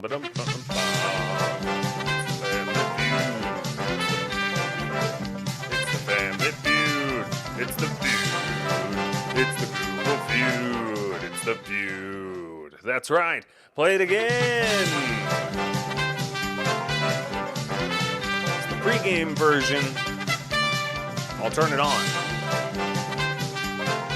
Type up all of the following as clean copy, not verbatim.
It's the Family Feud. It's the Feud. It's the Google Feud. It's the Feud. That's right. Play it again. It's the pregame version. I'll turn it on.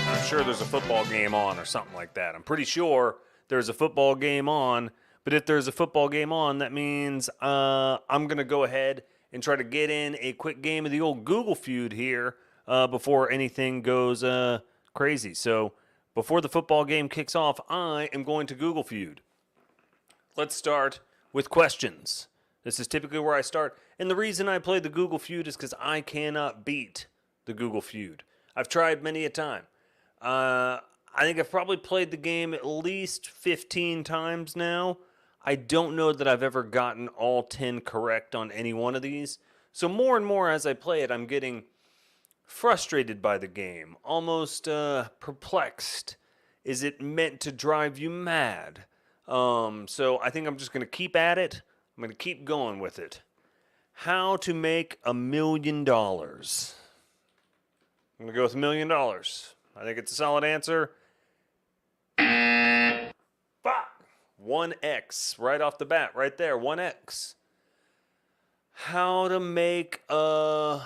I'm sure there's a football game on or something like that. I'm pretty sure there's a football game on. But if there's a football game on, that means I'm going to go ahead and try to get in a quick game of the old Google Feud here before anything goes crazy. So before the football game kicks off, I am going to Google Feud. Let's start with questions. This is typically where I start. And the reason I play the Google Feud is because I cannot beat the Google Feud. I've tried many a time. I think I've probably played the game at least 15 times now. I don't know that I've ever gotten all 10 correct on any one of these. So more and more as I play it, I'm getting frustrated by the game, almost perplexed. Is it meant to drive you mad? So I think I'm just going to keep at it. I'm going to keep going with it. How to make $1 million. I'm going to go with $1 million. I think it's a solid answer. 1x right off the bat, right there, 1x. How to make birdhouses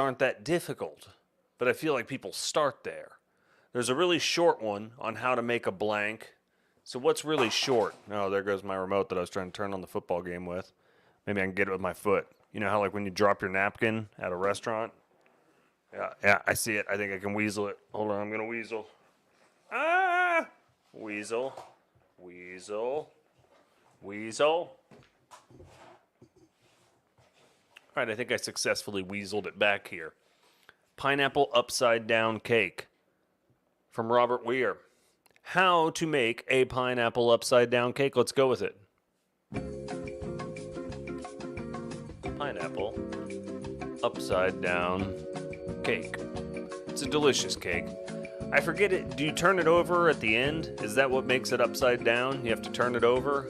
aren't that difficult, but I feel like people start there. There's a really short one on how to make a blank. So what's really short? Oh, there goes my remote that I was trying to turn on the football game with. Maybe I can get it with my foot. You know how like when you drop your napkin at a restaurant? Yeah, I see it. I think I can weasel it. Hold on, I'm going to weasel. Ah! Weasel. All right, I think I successfully weaseled it back here. Pineapple upside down cake from Robert Weir. How to make a pineapple upside down cake. Let's go with it. Pineapple upside down cake. It's a delicious cake. I forget it. Do you turn it over at the end? Is that what makes it upside down? You have to turn it over?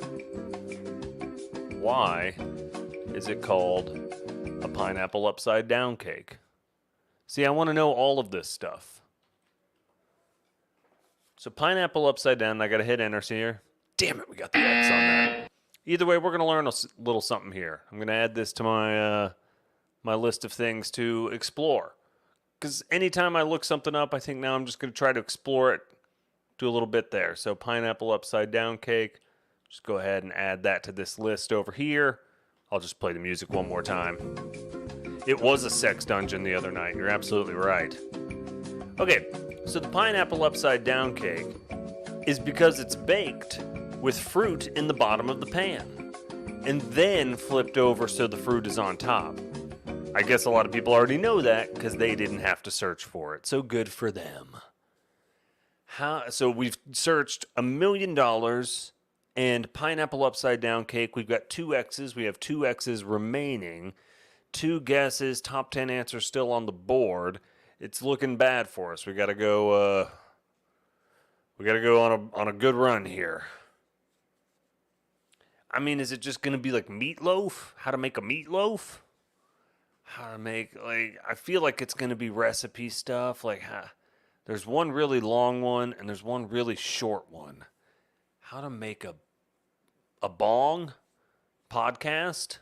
Why is it called a pineapple upside down cake? See, I want to know all of this stuff. So pineapple upside down, I got to hit enter here. Damn it, we got the X on that. Either way, we're going to learn a little something here. I'm going to add this to my list of things to explore. Because anytime I look something up, I think now I'm just going to try to explore it, do a little bit there. So pineapple upside down cake, just go ahead and add that to this list over here. I'll just play the music one more time. It was a sex dungeon the other night. You're absolutely right. Okay, so the pineapple upside down cake is because it's baked with fruit in the bottom of the pan and then flipped over so the fruit is on top. I guess a lot of people already know that because they didn't have to search for it. So good for them. So we've searched $1 million and pineapple upside down cake. We've got 2 X's. We have 2 X's remaining. 2 guesses. Top 10 answers still on the board. It's looking bad for us. We got to go. On a good run here. I mean, is it just going to be like meatloaf? How to make a meatloaf? I feel like it's going to be recipe stuff. There's one really long one and there's one really short one. How to make a bong podcast?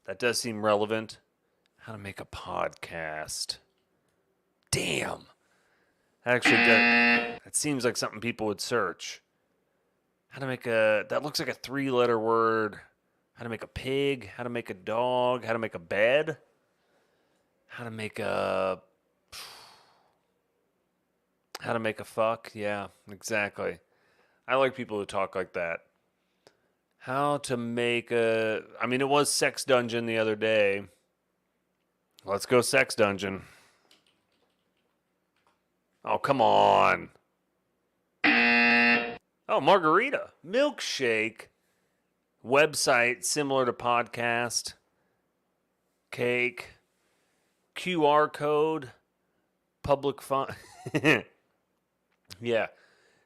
That does seem relevant. How to make a podcast. Damn. That seems like something people would search. That looks like a 3-letter word. How to make a pig, how to make a dog, how to make a bed, how to make a fuck. Yeah, exactly. I like people who talk like that. How to make it was sex dungeon the other day. Let's go sex dungeon. Oh, come on. Oh, margarita. Milkshake. Website similar to podcast. Cake. QR code. Public fund. Yeah.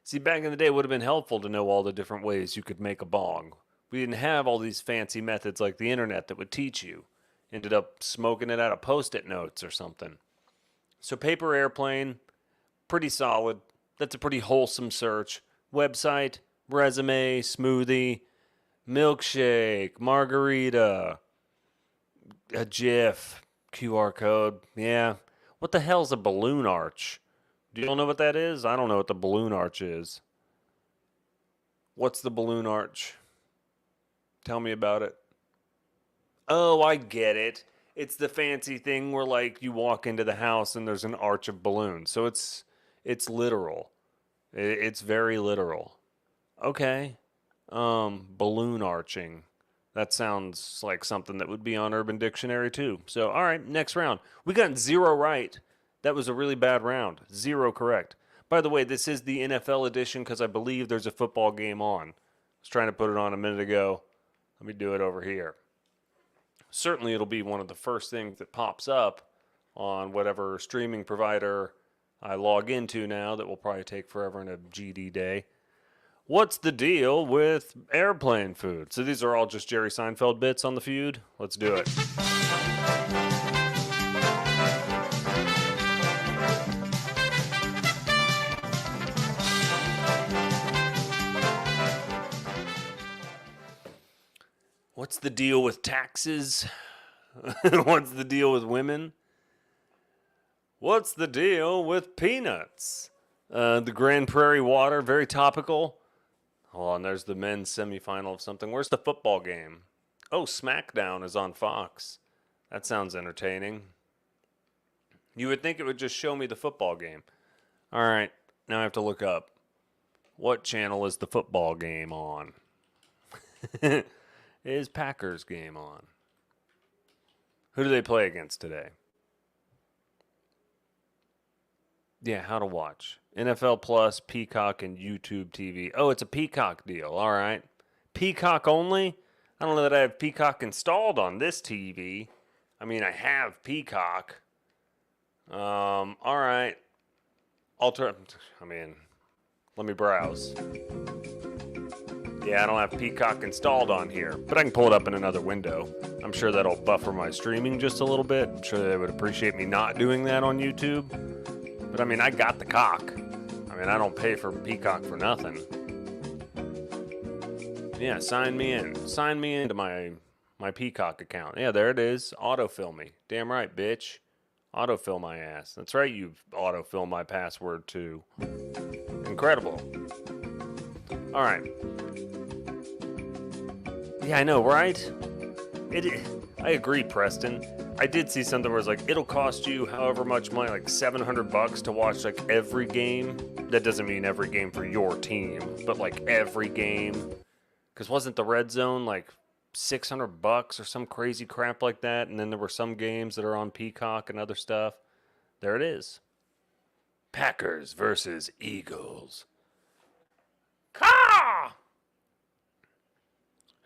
See, back in the day, it would have been helpful to know all the different ways you could make a bong. We didn't have all these fancy methods like the internet that would teach you. Ended up smoking it out of post-it notes or something. So paper airplane, pretty solid. That's a pretty wholesome search. Website, resume, smoothie, milkshake, margarita, a GIF, QR code. Yeah. What the hell's a balloon arch? Do you all know what that is? I don't know what the balloon arch is. What's the balloon arch? Tell me about it. Oh, I get it. It's the fancy thing where like you walk into the house and there's an arch of balloons. So it's literal. It's very literal. Okay. Balloon arching. That sounds like something that would be on Urban Dictionary too. So, all right, next round. We got 0 right. That was a really bad round. 0 correct. By the way, this is the NFL edition because I believe there's a football game on. I was trying to put it on a minute ago. Let me do it over here. Certainly it'll be one of the first things that pops up on whatever streaming provider I log into now that will probably take forever in a GD day. What's the deal with airplane food? So these are all just Jerry Seinfeld bits on the Feud. Let's do it. What's the deal with taxes? What's the deal with women? What's the deal with peanuts? The Grand Prairie water, very topical. Hold on, there's the men's semifinal of something. Where's the football game? Oh, SmackDown is on Fox. That sounds entertaining. You would think it would just show me the football game. All right, now I have to look up. What channel is the football game on? Is Packers game on? Who do they play against today? Yeah, how to watch. NFL Plus, Peacock, and YouTube TV. Oh, it's a Peacock deal. All right. Peacock only? I don't know that I have Peacock installed on this TV. I mean, I have Peacock. All right. Let me browse. Yeah, I don't have Peacock installed on here, but I can pull it up in another window. I'm sure that'll buffer my streaming just a little bit. I'm sure they would appreciate me not doing that on YouTube. But I mean, I got the cock. I mean, I don't pay for Peacock for nothing. Yeah, sign me in. Sign me into my Peacock account. Yeah, there it is. Autofill me. Damn right, bitch. Autofill my ass. That's right, you autofill my password too. Incredible. All right. Yeah, I know, right? I agree, Preston. I did see something where it's like, it'll cost you however much money, like $700 to watch like every game. That doesn't mean every game for your team, but like every game. Because wasn't the Red Zone like $600 or some crazy crap like that? And then there were some games that are on Peacock and other stuff. There it is. Packers versus Eagles. Caw!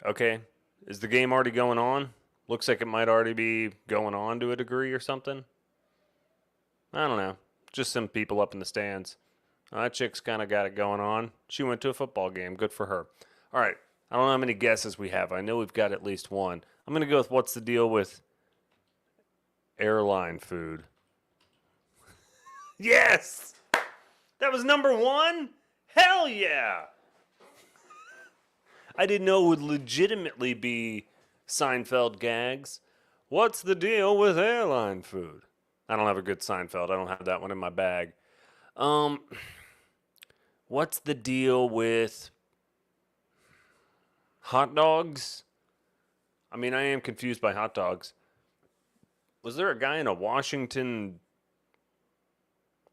Okay. Is the game already going on? Looks like it might already be going on to a degree or something. I don't know. Just some people up in the stands. That chick's kind of got it going on. She went to a football game. Good for her. All right. I don't know how many guesses we have. I know we've got at least one. I'm going to go with what's the deal with airline food. Yes! That was number 1? Hell yeah! I didn't know it would legitimately be Seinfeld gags. What's the deal with airline food? I don't have a good Seinfeld. I don't have that one in my bag. What's the deal with hot dogs? I mean, I am confused by hot dogs. Was there a guy in a Washington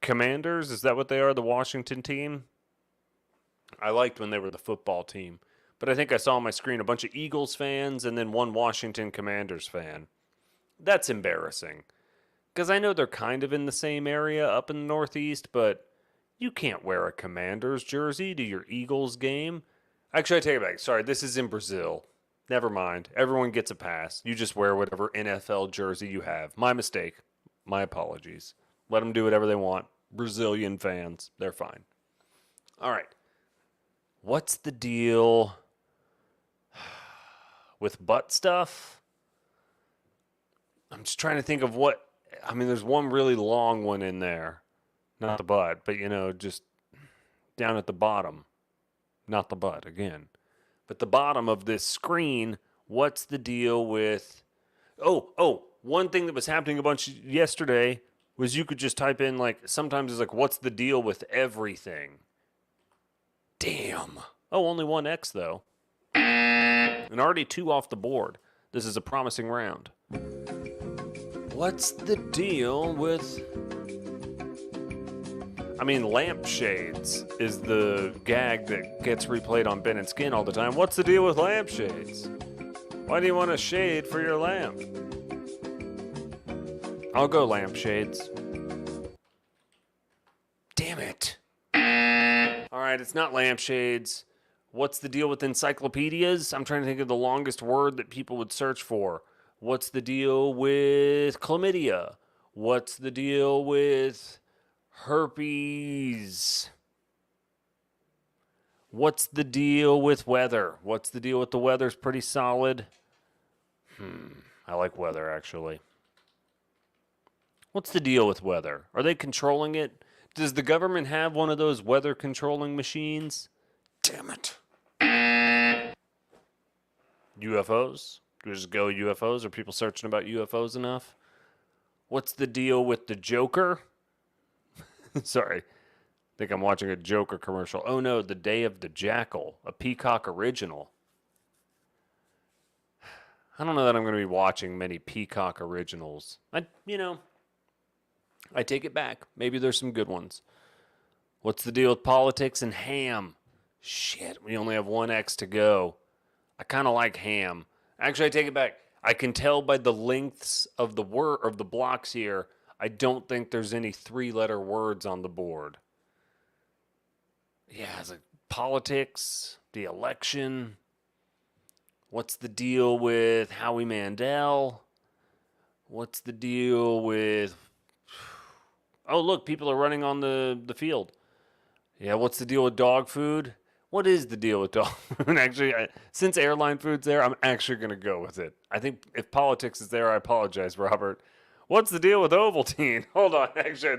Commanders? Is that what they are, the Washington team? I liked when they were the football team. But I think I saw on my screen a bunch of Eagles fans and then one Washington Commanders fan. That's embarrassing. Because I know they're kind of in the same area up in the Northeast, but you can't wear a Commanders jersey to your Eagles game. Actually, I take it back. Sorry, this is in Brazil. Never mind. Everyone gets a pass. You just wear whatever NFL jersey you have. My mistake. My apologies. Let them do whatever they want. Brazilian fans, they're fine. All right. What's the deal with butt stuff? I'm just trying to think of what. I mean, there's one really long one in there. Not the butt, but, just down at the bottom. Not the butt, again. But the bottom of this screen, what's the deal with... one thing that was happening a bunch yesterday was you could just type in, sometimes it's what's the deal with everything? Damn. Oh, only one X, though. And already 2 off the board. This is a promising round. What's the deal with... I mean, lampshades is the gag that gets replayed on Ben and Skin all the time. What's the deal with lampshades? Why do you want a shade for your lamp? I'll go lampshades. Damn it. All right, it's not lampshades. What's the deal with encyclopedias? I'm trying to think of the longest word that people would search for. What's the deal with chlamydia? What's the deal with herpes? What's the deal with weather? What's the deal with the weather's pretty solid. I like weather, actually. What's the deal with weather? Are they controlling it? Does the government have one of those weather controlling machines? Damn it. UFOs? Do we just go UFOs? Are people searching about UFOs enough? What's the deal with the Joker? Sorry. I think I'm watching a Joker commercial. Oh no, The Day of the Jackal, a Peacock original. I don't know that I'm going to be watching many Peacock originals. I take it back. Maybe there's some good ones. What's the deal with politics and ham? Shit, we only have one X to go. I kind of like ham. Actually, I take it back. I can tell by the lengths of the blocks here. I don't think there's any 3-letter words on the board. Yeah, it's like politics, the election. What's the deal with Howie Mandel? What's the deal with... Oh, look, people are running on the field. Yeah, what's the deal with dog food? What is the deal with dog food? Actually, since airline food's there, I'm actually going to go with it. I think if politics is there, I apologize, Robert. What's the deal with Ovaltine? Hold on. Actually,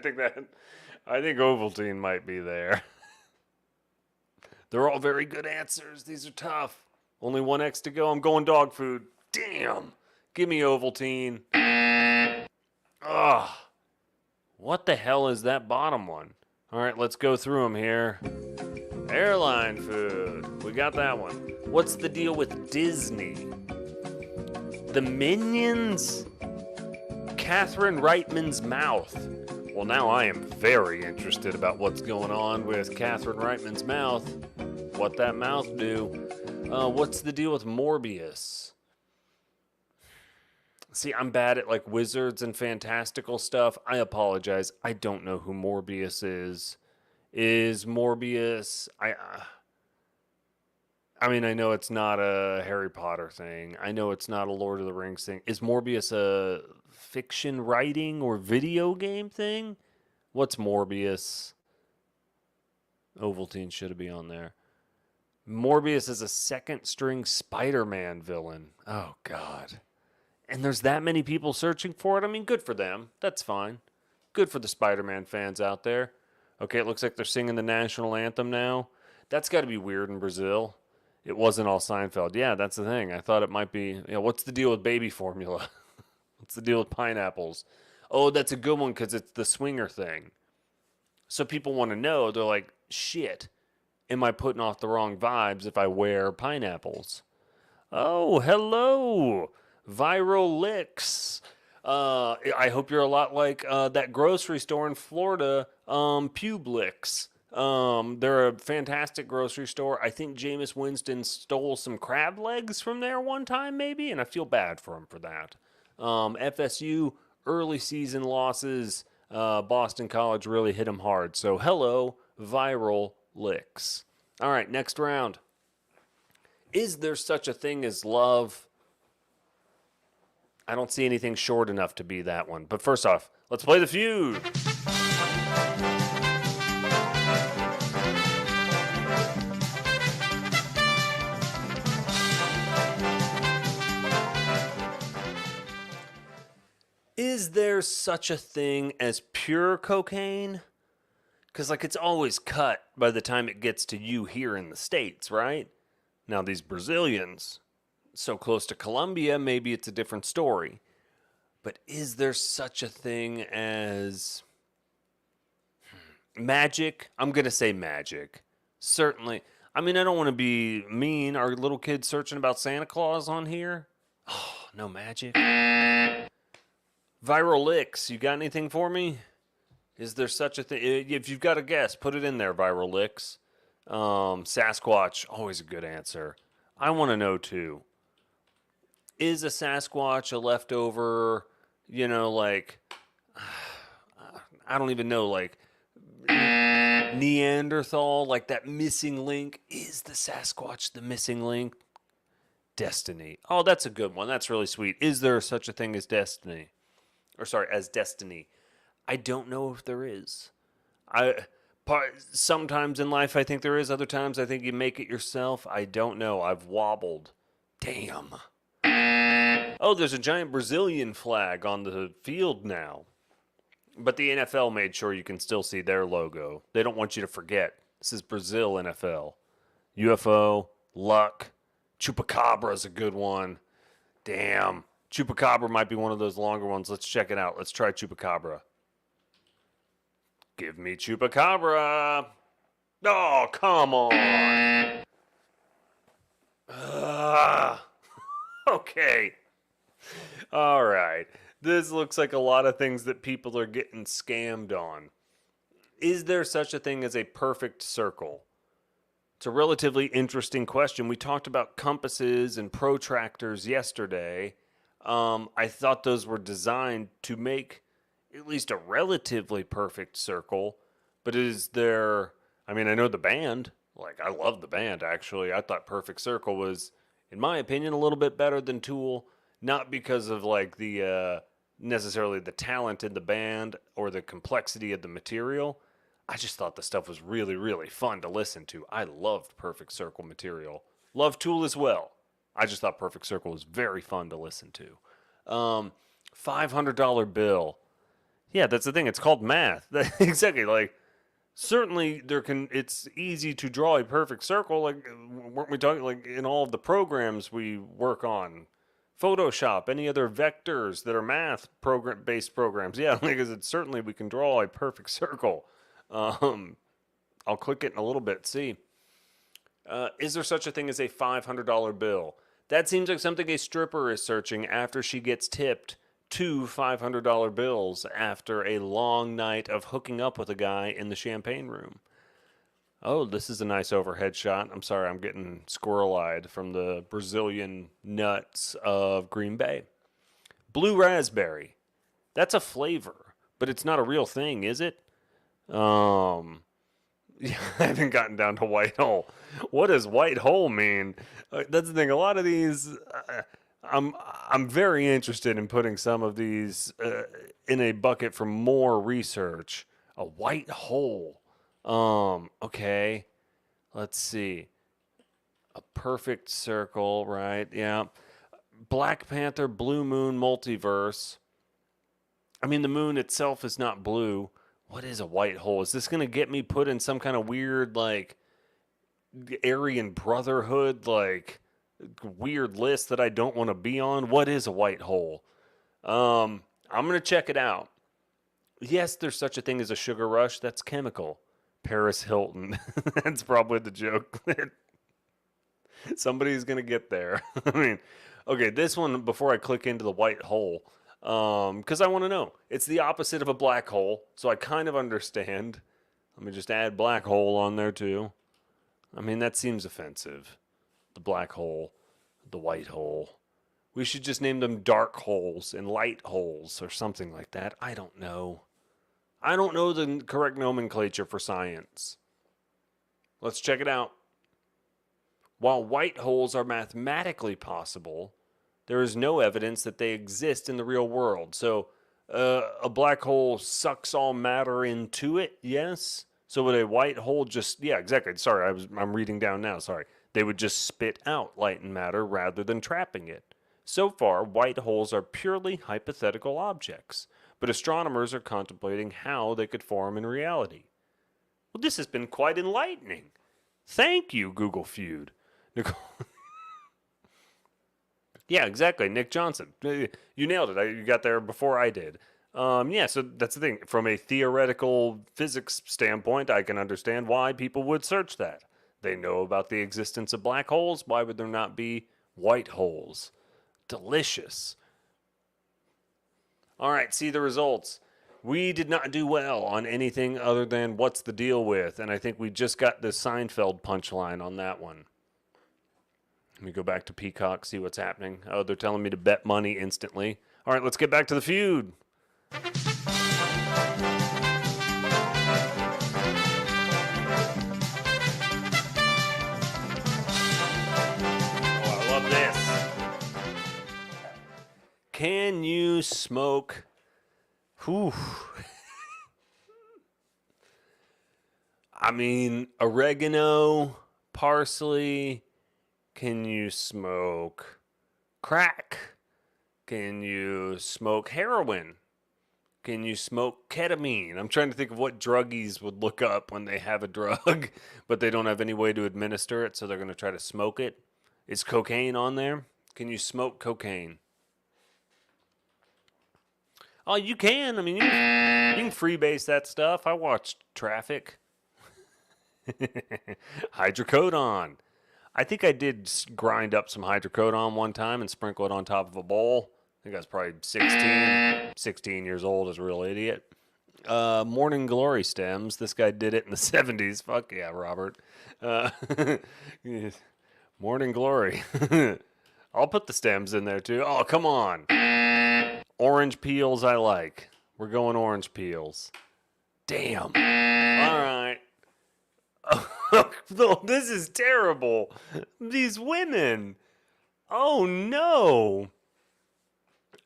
I think Ovaltine might be there. They're all very good answers. These are tough. Only one X to go. I'm going dog food. Damn. Give me Ovaltine. Ugh. What the hell is that bottom one? All right, let's go through them here. Airline food. We got that one. What's the deal with Disney? The Minions? Catherine Reitman's mouth. Well, now I am very interested about what's going on with Catherine Reitman's mouth. What that mouth do? What's the deal with Morbius? See, I'm bad at wizards and fantastical stuff. I apologize. I don't know who Morbius is. Is Morbius... I mean, I know it's not a Harry Potter thing. I know it's not a Lord of the Rings thing. Is Morbius a fiction writing or video game thing? What's Morbius? Ovaltine should be on there. Morbius is a second-string Spider-Man villain. Oh, God. And there's that many people searching for it? I mean, good for them. That's fine. Good for the Spider-Man fans out there. Okay, it looks like they're singing the national anthem now. That's got to be weird in Brazil. It wasn't all Seinfeld. Yeah, that's the thing. I thought it might be, what's the deal with baby formula? What's the deal with pineapples? Oh, that's a good one because it's the swinger thing. So people want to know. They're like, shit, am I putting off the wrong vibes if I wear pineapples? Oh, hello, Viral Licks. I hope you're a lot like that grocery store in Florida, Publix. They're a fantastic grocery store. I think Jameis Winston stole some crab legs from there one time, maybe, and I feel bad for him for that. FSU, early season losses. Boston College really hit him hard. So, hello, Viral Licks. All right, next round. Is there such a thing as love? I don't see anything short enough to be that one. But first off, let's play the feud. Is there such a thing as pure cocaine? Because, like, it's always cut by the time it gets to you here in the States, right? Now, these Brazilians, so close to Colombia, maybe it's a different story. But is there such a thing as magic? I'm going to say magic. Certainly. I mean, I don't want to be mean. Are little kids searching about Santa Claus on here? Oh, no magic. Viral licks. You got anything for me? Is there such a thing? If you've got a guess, put it in there, Viral licks. Sasquatch. Always a good answer. I want to know, too. Is a Sasquatch a leftover, like, I don't even know, like, Neanderthal, like that missing link? Is the Sasquatch the missing link? Destiny. Oh, that's a good one. That's really sweet. Is there such a thing as destiny? Or sorry, as destiny? I don't know if there is. Sometimes in life I think there is. Other times I think you make it yourself. I don't know. I've wobbled. Damn. Oh, there's a giant Brazilian flag on the field now. But the NFL made sure you can still see their logo. They don't want you to forget. This is Brazil NFL. UFO, Luck, Chupacabra's a good one. Damn. Chupacabra might be one of those longer ones. Let's check it out. Let's try Chupacabra. Give me Chupacabra. Oh, come on. Okay. All right. This looks like a lot of things that people are getting scammed on. Is there such a thing as a perfect circle? It's a relatively interesting question. We talked about compasses and protractors yesterday. I thought those were designed to make at least a relatively perfect circle. But is there... I mean, I know the band. Like, I love the band, actually. I thought Perfect Circle was, in my opinion, a little bit better than Tool. Not because of, like, the... necessarily the talent in the band or the complexity of the material. I just thought the stuff was really, really fun to listen to. I loved Perfect Circle material. Love Tool as well. I just thought Perfect Circle was very fun to listen to. $500 bill. Yeah, that's the thing. It's called math. Exactly. Like, certainly it's easy to draw a perfect circle. Like, weren't we talking, like, in all of the programs we work on? Photoshop, any other vectors that are math based programs. Yeah, because certainly we can draw a perfect circle. I'll click it in a little bit. See, is there such a thing as a $500 bill? That seems like something a stripper is searching after she gets tipped 2 $500 bills after a long night of hooking up with a guy in the champagne room. Oh, this is a nice overhead shot. I'm sorry, I'm getting squirrel-eyed from the Brazilian nuts of Green Bay. Blue raspberry. That's a flavor, but it's not a real thing, is it? Yeah, I haven't gotten down to white hole. What does white hole mean? That's the thing. A lot of these, I'm very interested in putting some of these in a bucket for more research. A white hole. Okay. Let's see. A perfect circle, right? Yeah. Black Panther, Blue Moon, Multiverse. I mean, the moon itself is not blue. What is a white hole? Is this going to get me put in some kind of weird, like, Aryan Brotherhood, like, weird list that I don't want to be on? What is a white hole? I'm going to check it out. Yes, there's such a thing as a sugar rush. That's chemical. Paris Hilton. That's probably the joke. Somebody's going to get there. I mean, okay, this one, before I click into the white hole, because I want to know. It's the opposite of a black hole, so I kind of understand. Let me just add black hole on there, too. I mean, that seems offensive. The black hole, the white hole. We should just name them dark holes and light holes or something like that. I don't know. I don't know the correct nomenclature for science. Let's check it out. While white holes are mathematically possible, there is no evidence that they exist in the real world. So, a black hole sucks all matter into it, yes? So would a white hole just... Yeah, exactly. Sorry, I'm reading down now. Sorry. They would just spit out light and matter rather than trapping it. So far, white holes are purely hypothetical objects, but astronomers are contemplating how they could form in reality. Well, this has been quite enlightening. Thank you, Google Feud. Nicole. Yeah, exactly. Nick Johnson. You nailed it. You got there before I did. Yeah, so that's the thing. From a theoretical physics standpoint, I can understand why people would search that. They know about the existence of black holes. Why would there not be white holes? Delicious. All right, see the results. We did not do well on anything other than what's the deal with, and I think we just got the Seinfeld punchline on that one. Let me go back to Peacock, see what's happening. Oh, they're telling me to bet money instantly. All right, let's get back to the feud. Oh, I love this. Can you smoke? Whew. I mean, oregano, parsley. Can you smoke crack? Can you smoke heroin? Can you smoke ketamine? I'm trying to think of what druggies would look up when they have a drug, but they don't have any way to administer it, so they're going to try to smoke it. Is cocaine on there? Can you smoke cocaine? Oh, you can. I mean, you can freebase that stuff. I watched Traffic. Hydrocodone. I think I did grind up some hydrocodone one time and sprinkle it on top of a bowl. I think I was probably 16 years old as a real idiot. Morning Glory stems. This guy did it in the 70s. Fuck yeah, Robert. Morning Glory. I'll put the stems in there too. Oh, come on. Orange peels I like. We're going orange peels. Damn. All right. Oh, this is terrible. These women. Oh, no.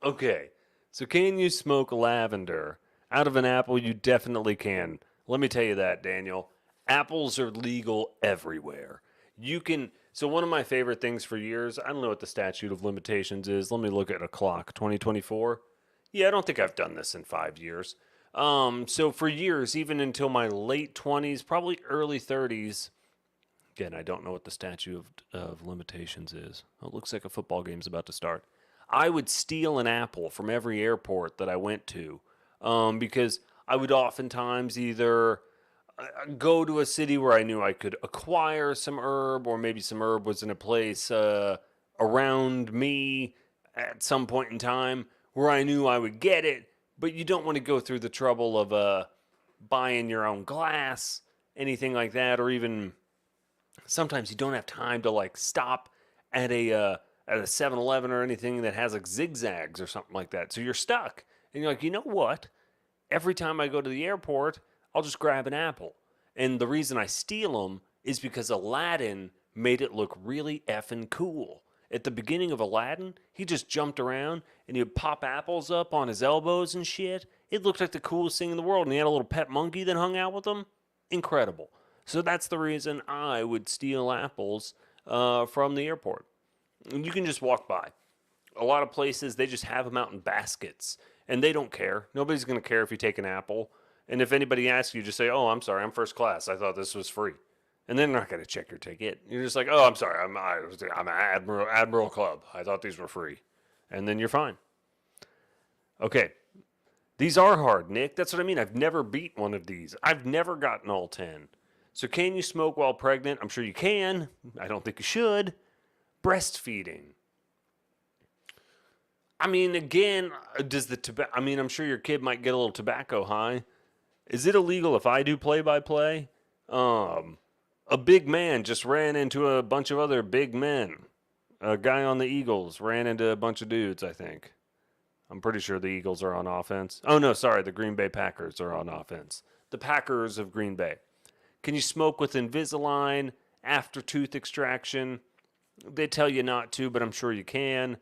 Okay. So can you smoke lavender? Out of an apple, you definitely can. Let me tell you that, Daniel. Apples are legal everywhere. You can. So one of my favorite things for years, I don't know what the statute of limitations is. Let me look at a clock. 2024? Yeah, I don't think I've done this in 5 years. So for years, even until my late 20s, probably early 30s, again, I don't know what the statute of limitations is. Oh, it looks like a football game's about to start. I would steal an apple from every airport that I went to because I would oftentimes either go to a city where I knew I could acquire some herb, or maybe some herb was in a place around me at some point in time where I knew I would get it, but you don't want to go through the trouble of buying your own glass, anything like that, or even sometimes you don't have time to like stop at a 7-Eleven or anything that has like zigzags or something like that. So you're stuck. And you're like, you know what? Every time I go to the airport, I'll just grab an apple. And the reason I steal them is because Aladdin made it look really effing cool. At the beginning of Aladdin, he just jumped around and he'd pop apples up on his elbows and shit. It looked like the coolest thing in the world. And he had a little pet monkey that hung out with him. Incredible. So that's the reason I would steal apples from the airport. And you can just walk by. A lot of places, they just have them out in baskets. And they don't care. Nobody's going to care if you take an apple. And if anybody asks you, just say, oh, I'm sorry, I'm first class. I thought this was free. And then they're not going to check your ticket. You're just like, oh, I'm sorry, I'm an Admiral Club. I thought these were free. And then you're fine. Okay. These are hard, Nick. That's what I mean. I've never beat one of these. I've never gotten all 10. So can you smoke while pregnant? I'm sure you can. I don't think you should. Breastfeeding. I mean, again, does the tobacco... I mean, I'm sure your kid might get a little tobacco high. Is it illegal if I do play-by-play? A big man just ran into a bunch of other big men. A guy on the Eagles ran into a bunch of dudes, I think. I'm pretty sure the Eagles are on offense. Oh, no, sorry, the Green Bay Packers are on offense. The Packers of Green Bay. Can you smoke with Invisalign after tooth extraction? They tell you not to, but I'm sure you can.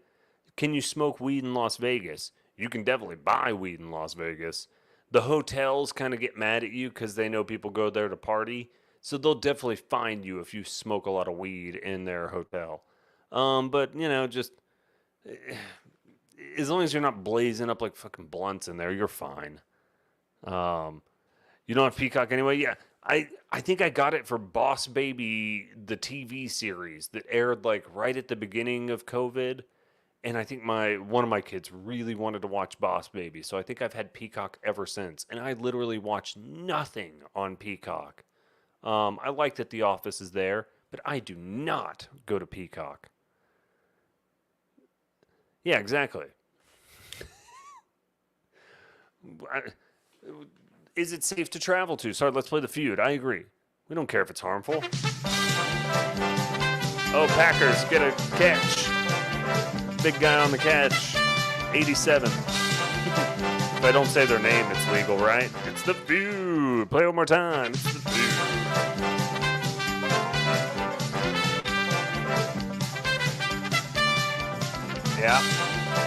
Can you smoke weed in Las Vegas? You can definitely buy weed in Las Vegas. The hotels kind of get mad at you because they know people go there to party. So they'll definitely fine you if you smoke a lot of weed in their hotel. But, you know, just As long as you're not blazing up like fucking blunts in there, you're fine. You don't have Peacock anyway? Yeah. I think I got it for Boss Baby, the TV series that aired like right at the beginning of COVID. And I think one of my kids really wanted to watch Boss Baby. So I think I've had Peacock ever since. And I literally watch nothing on Peacock. I like that The Office is there, but I do not go to Peacock. Yeah, exactly. Is it safe to travel to? Sorry, let's play the feud. I agree. We don't care if it's harmful. Oh, Packers get a catch. Big guy on the catch. 87. If I don't say their name, it's legal, right? It's the feud. Play one more time. It's the feud. Yeah.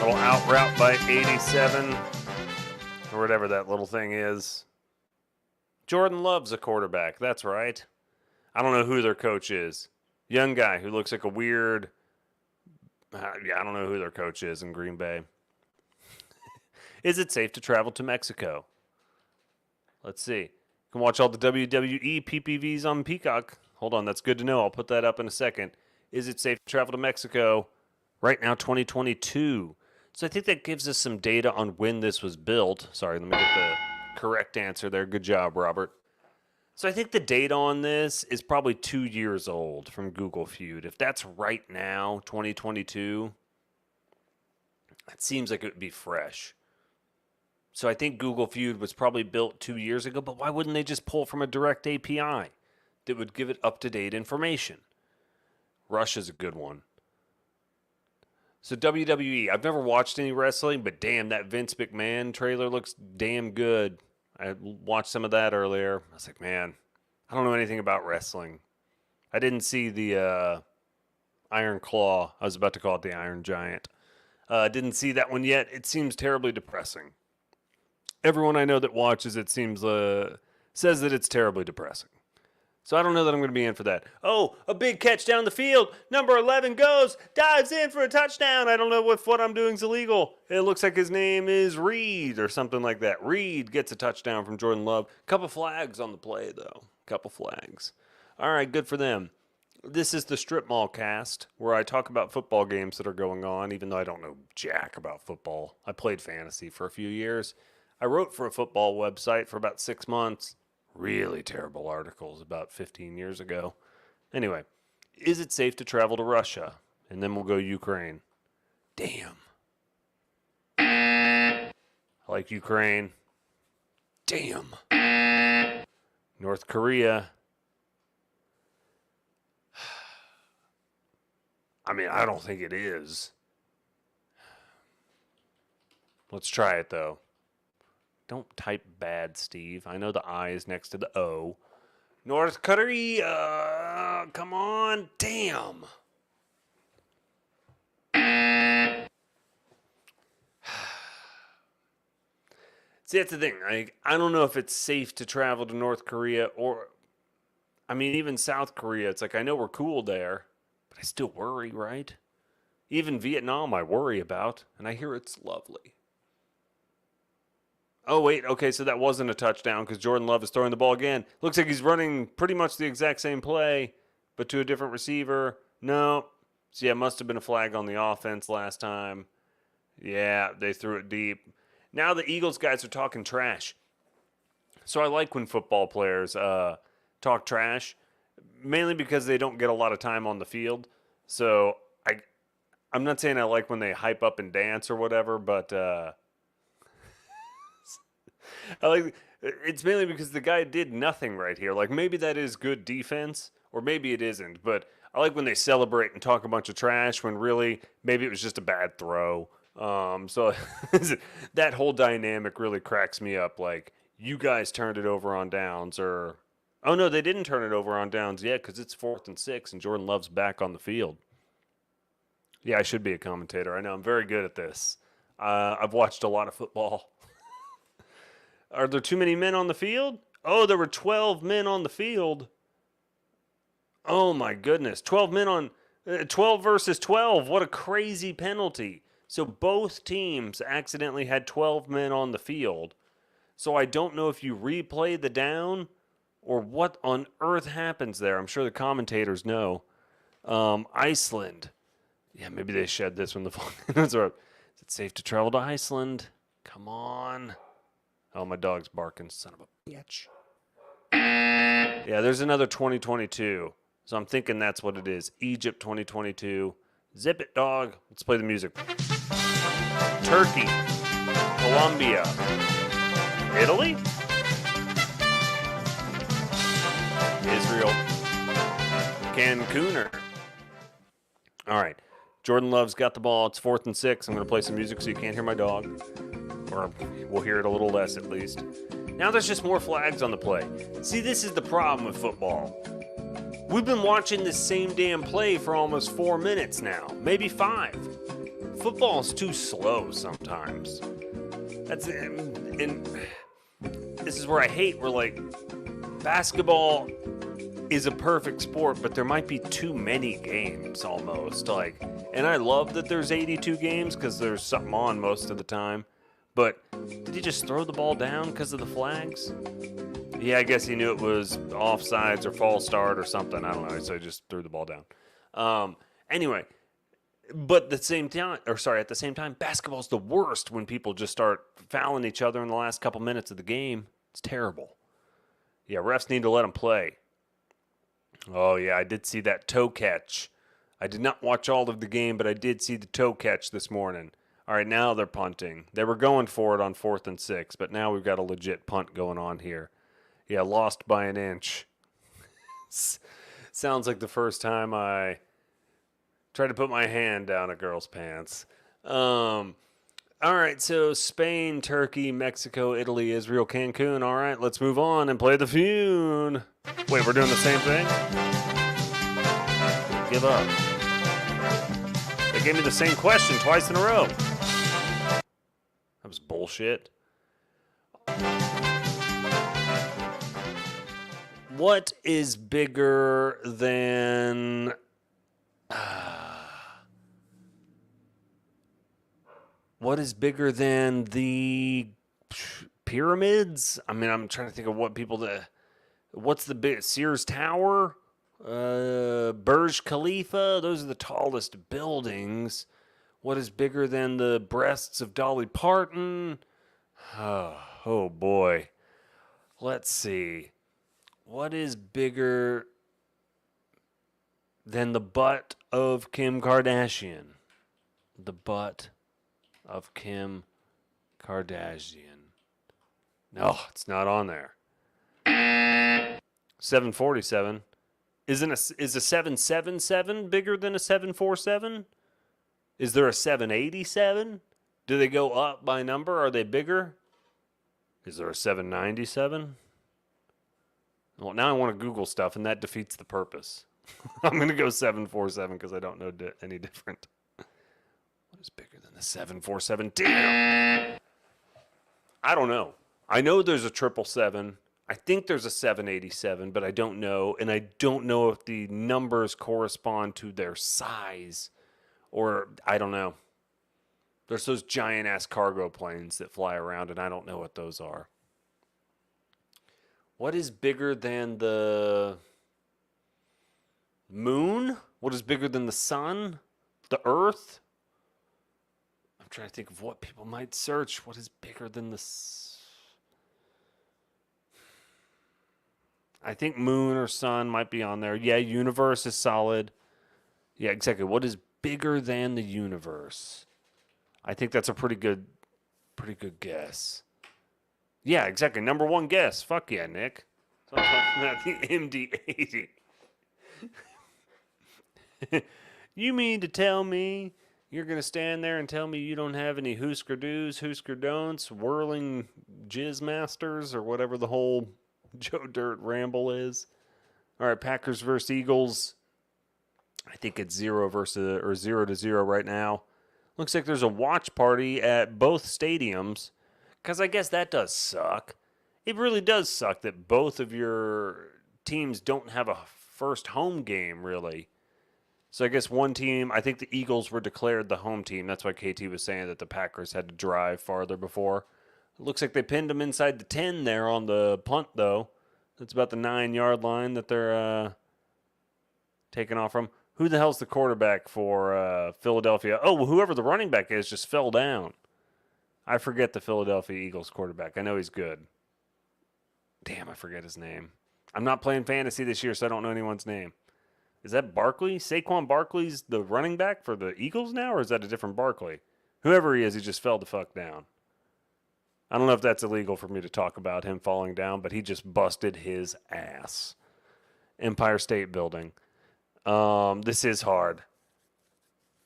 Little out route by 87. Or whatever that little thing is. Jordan Love's a quarterback. That's right. I don't know who their coach is. Young guy who looks like a weird... I don't know who their coach is in Green Bay. Is it safe to travel to Mexico? Let's see. You can watch all the WWE PPVs on Peacock. Hold on, that's good to know. I'll put that up in a second. Is it safe to travel to Mexico? Right now, 2022. So I think that gives us some data on when this was built. Sorry, let me get the correct answer there. Good job, Robert. So I think the data on this is probably 2 years old from Google Feud. If that's right now, 2022, it seems like it would be fresh. So I think Google Feud was probably built 2 years ago, but why wouldn't they just pull from a direct API that would give it up-to-date information? Russia's a good one. So WWE, I've never watched any wrestling, but damn, that Vince McMahon trailer looks damn good. I watched some of that earlier. I was like, man, I don't know anything about wrestling. I didn't see the Iron Claw. I was about to call it the Iron Giant. Didn't see that one yet. It seems terribly depressing. Everyone I know that watches it says that it's terribly depressing. So I don't know that I'm going to be in for that. Oh, a big catch down the field. Number 11 goes, dives in for a touchdown. I don't know if what I'm doing is illegal. It looks like his name is Reed or something like that. Reed gets a touchdown from Jordan Love. Couple flags on the play, though. Couple flags. All right, good for them. This is the Strip Mall cast where I talk about football games that are going on, even though I don't know jack about football. I played fantasy for a few years. I wrote for a football website for about 6 months. Really terrible articles about 15 years ago. Anyway, is it safe to travel to Russia? And then we'll go Ukraine. Damn. I like Ukraine. Damn. North Korea. I mean, I don't think it is. Let's try it, though. Don't type bad, Steve. I know the I is next to the O. North Korea! Come on! Damn! See, that's the thing. I don't know if it's safe to travel to North Korea or... I mean, even South Korea. It's like, I know we're cool there, but I still worry, right? Even Vietnam I worry about, and I hear it's lovely. Oh, wait, okay, so that wasn't a touchdown because Jordan Love is throwing the ball again. Looks like he's running pretty much the exact same play, but to a different receiver. No. So, yeah, must have been a flag on the offense last time. Yeah, they threw it deep. Now the Eagles guys are talking trash. So I like when football players talk trash, mainly because they don't get a lot of time on the field. So I'm not saying I like when they hype up and dance or whatever, but... I like it's mainly because the guy did nothing right here. Like maybe that is good defense, or maybe it isn't. But I like when they celebrate and talk a bunch of trash when really maybe it was just a bad throw. So that whole dynamic really cracks me up. Like you guys turned it over on downs, or oh no, they didn't turn it over on downs yet because it's 4th and 6, and Jordan Love's back on the field. Yeah, I should be a commentator. I know I'm very good at this. I've watched a lot of football. Are there too many men on the field? Oh, there were 12 men on the field. Oh, my goodness. 12 men on... 12 versus 12. What a crazy penalty. So both teams accidentally had 12 men on the field. So I don't know if you replay the down or what on earth happens there. I'm sure the commentators know. Iceland. Yeah, maybe they shed this when the Is it safe to travel to Iceland? Come on. Oh, my dog's barking, son of a bitch. Yeah, there's another 2022. So I'm thinking that's what it is. Egypt 2022. Zip it, dog. Let's play the music. Turkey. Colombia. Italy? Israel. Cancúner. All right. Jordan Love's got the ball. It's 4th and 6. I'm going to play some music so you can't hear my dog. Or we'll hear it a little less at least. Now there's just more flags on the play. See, this is the problem with football. We've been watching this same damn play for almost 4 minutes now. Maybe 5. Football's too slow sometimes. And this is where I hate where, like, basketball is a perfect sport, but there might be too many games almost. Like, and I love that there's 82 games because there's something on most of the time. But did he just throw the ball down because of the flags? Yeah, I guess he knew it was offsides or false start or something. I don't know. So he just threw the ball down. Anyway, but at the same time, basketball's the worst when people just start fouling each other in the last couple minutes of the game. It's terrible. Yeah, refs need to let them play. Oh, yeah, I did see that toe catch. I did not watch all of the game, but I did see the toe catch this morning. All right, now they're punting. They were going for it on 4th and 6, but now we've got a legit punt going on here. Yeah, lost by an inch. Sounds like the first time I tried to put my hand down a girl's pants. All right, so Spain, Turkey, Mexico, Italy, Israel, Cancun. All right, let's move on and play the Feud. Wait, we're doing the same thing? Give up. They gave me the same question twice in a row. That was bullshit. What is bigger than... what is bigger than the pyramids? I mean, I'm trying to think of what people... What's the big... Sears Tower? Burj Khalifa? Those are the tallest buildings. What is bigger than the breasts of Dolly Parton? Oh boy. Let's see. What is bigger than the butt of Kim Kardashian? The butt of Kim Kardashian. No, it's not on there. 747. Is a 777 bigger than a 747? Is there a 787? Do they go up by number? Are they bigger? Is there a 797? Well, now I want to Google stuff, and that defeats the purpose. I'm going to go 747 because I don't know any different. What is bigger than the 747? Damn! I don't know. I know there's a 777. I think there's a 787, but I don't know. And I don't know if the numbers correspond to their size. Or, I don't know. There's those giant-ass cargo planes that fly around, and I don't know what those are. What is bigger than the moon? What is bigger than the sun? The earth? I'm trying to think of what people might search. What is bigger than the... I think moon or sun might be on there. Yeah, universe is solid. Yeah, exactly. What is bigger than the universe? I think that's a pretty good guess. Yeah, exactly. Number one guess. Fuck yeah, Nick. So I'm talking about the MD-80. You mean to tell me you're going to stand there and tell me you don't have any Husker do's, Husker don'ts, whirling jizz masters, or whatever the whole Joe Dirt ramble is? All right, Packers versus Eagles. I think it's 0-0 right now. Looks like there's a watch party at both stadiums. Because I guess that does suck. It really does suck that both of your teams don't have a first home game, really. So I guess one team, I think the Eagles were declared the home team. That's why KT was saying that the Packers had to drive farther before. It looks like they pinned them inside the 10 there on the punt, though. That's about the 9-yard line that they're taking off from. Who the hell's the quarterback for Philadelphia? Oh, well, whoever the running back is just fell down. I forget the Philadelphia Eagles quarterback. I know he's good. Damn, I forget his name. I'm not playing fantasy this year, so I don't know anyone's name. Is that Barkley? Saquon Barkley's the running back for the Eagles now, or is that a different Barkley? Whoever he is, he just fell the fuck down. I don't know if that's illegal for me to talk about him falling down, but he just busted his ass. Empire State Building. This is hard.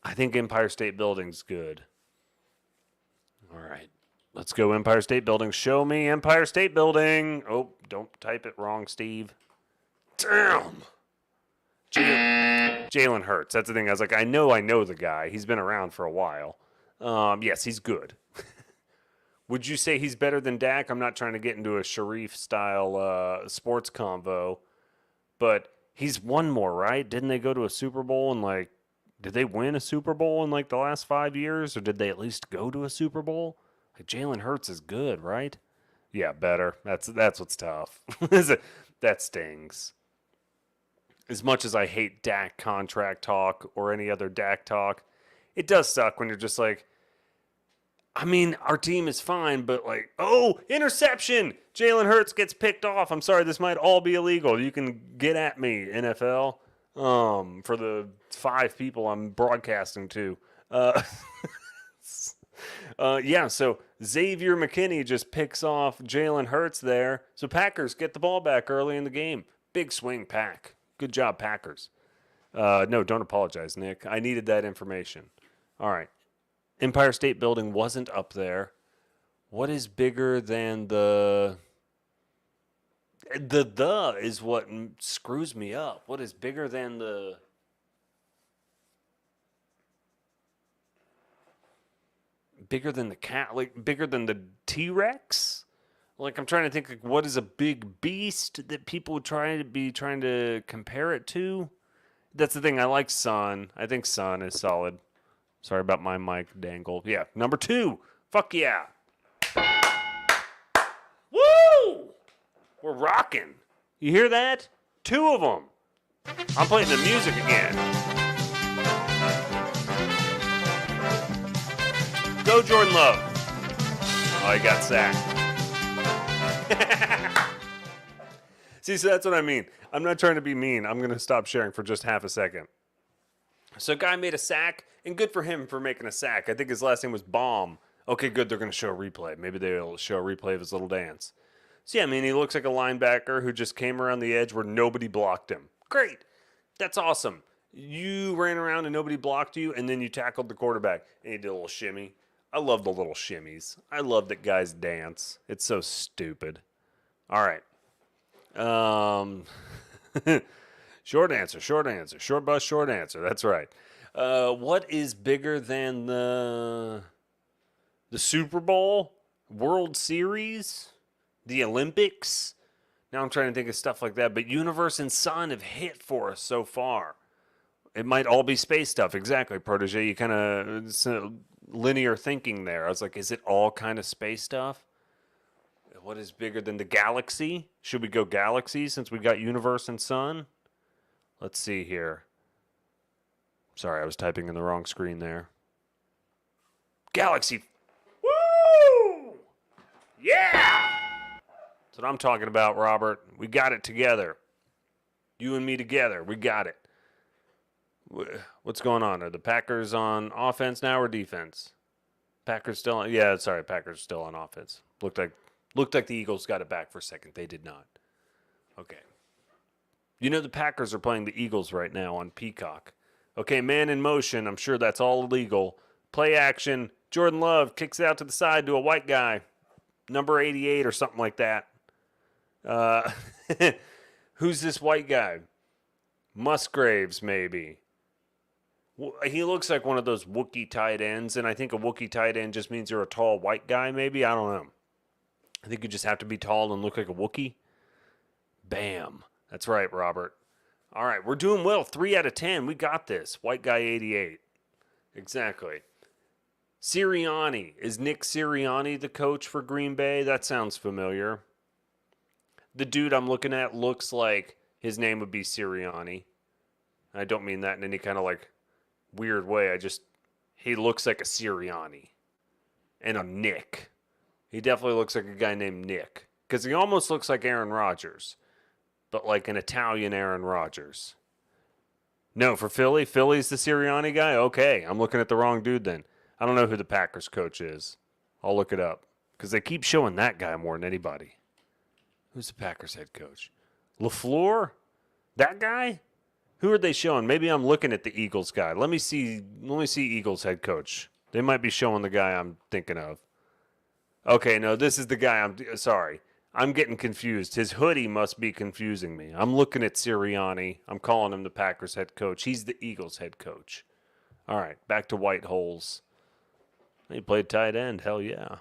I think Empire State Building's good. All right. Let's go Empire State Building. Show me Empire State Building. Oh, don't type it wrong, Steve. Damn. Jalen Hurts. That's the thing. I was like, I know the guy. He's been around for a while. Yes, he's good. Would you say he's better than Dak? I'm not trying to get into a Sharif-style sports convo, but he's won more, right? Didn't they go to a Super Bowl and, did they win a Super Bowl in, the last 5 years? Or did they at least go to a Super Bowl? Jalen Hurts is good, right? Yeah, better. That's what's tough. That stings. As much as I hate Dak contract talk or any other Dak talk, it does suck when you're just like, I mean, our team is fine, but oh, interception! Jalen Hurts gets picked off. I'm sorry, this might all be illegal. You can get at me, NFL, for the 5 people I'm broadcasting to. Yeah, so Xavier McKinney just picks off Jalen Hurts there. So Packers get the ball back early in the game. Big swing, Pack. Good job, Packers. No, don't apologize, Nick. I needed that information. All right. Empire State Building wasn't up there. What is bigger than the is what screws me up. What is bigger than the cat? Bigger than the T-Rex? I'm trying to think, what is a big beast that people would trying to compare it to? That's the thing. I like Sun. I think Sun is solid. Sorry about my mic dangle. Yeah, number 2. Fuck yeah. Woo! We're rocking. You hear that? 2 of them. I'm playing the music again. Go Jordan Love. Oh, he got sacked. See, so that's what I mean. I'm not trying to be mean. I'm going to stop sharing for just half a second. So a guy made a sack, and good for him for making a sack. I think his last name was Baum. Okay, good. They're going to show a replay. Maybe they'll show a replay of his little dance. So, yeah, I mean, he looks like a linebacker who just came around the edge where nobody blocked him. Great. That's awesome. You ran around and nobody blocked you, and then you tackled the quarterback, and he did a little shimmy. I love the little shimmies. I love that guys dance. It's so stupid. All right. Short answer. Short bus, short answer. That's right. What is bigger than the Super Bowl, World Series, the Olympics? Now I'm trying to think of stuff like that. But Universe and Sun have hit for us so far. It might all be space stuff. Exactly, Protege. You kind of linear thinking there. I was like, is it all kind of space stuff? What is bigger than the galaxy? Should we go galaxy since we got Universe and Sun? Let's see here. Sorry, I was typing in the wrong screen there. Galaxy. Woo! Yeah! That's what I'm talking about, Robert. We got it together. You and me together. We got it. What's going on? Are the Packers on offense now or defense? Packers still on? Yeah, sorry, Packers still on offense. Looked like the Eagles got it back for a second. They did not. Okay. You know the Packers are playing the Eagles right now on Peacock. Okay, man in motion. I'm sure that's all illegal. Play action. Jordan Love kicks it out to the side to a white guy. Number 88 or something like that. Who's this white guy? Musgraves, maybe. He looks like one of those Wookiee tight ends, and I think a Wookiee tight end just means you're a tall white guy, maybe? I don't know. I think you just have to be tall and look like a Wookiee. Bam. That's right, Robert. All right, we're doing well. 3 out of 10. We got this. White guy 88. Exactly. Sirianni. Is Nick Sirianni the coach for Green Bay? That sounds familiar. The dude I'm looking at looks like his name would be Sirianni. I don't mean that in any kind of like weird way. He looks like a Sirianni. And a Nick. He definitely looks like a guy named Nick. Because he almost looks like Aaron Rodgers. But like an Italian Aaron Rodgers. No, for Philly? Philly's the Sirianni guy? Okay, I'm looking at the wrong dude then. I don't know who the Packers coach is. I'll look it up. Because they keep showing that guy more than anybody. Who's the Packers head coach? LaFleur? That guy? Who are they showing? Maybe I'm looking at the Eagles guy. Let me see Eagles head coach. They might be showing the guy I'm thinking of. Okay, no, this is the guy sorry. I'm getting confused. His hoodie must be confusing me. I'm looking at Sirianni. I'm calling him the Packers head coach. He's the Eagles head coach. All right, back to White Holes. He played tight end. Hell yeah.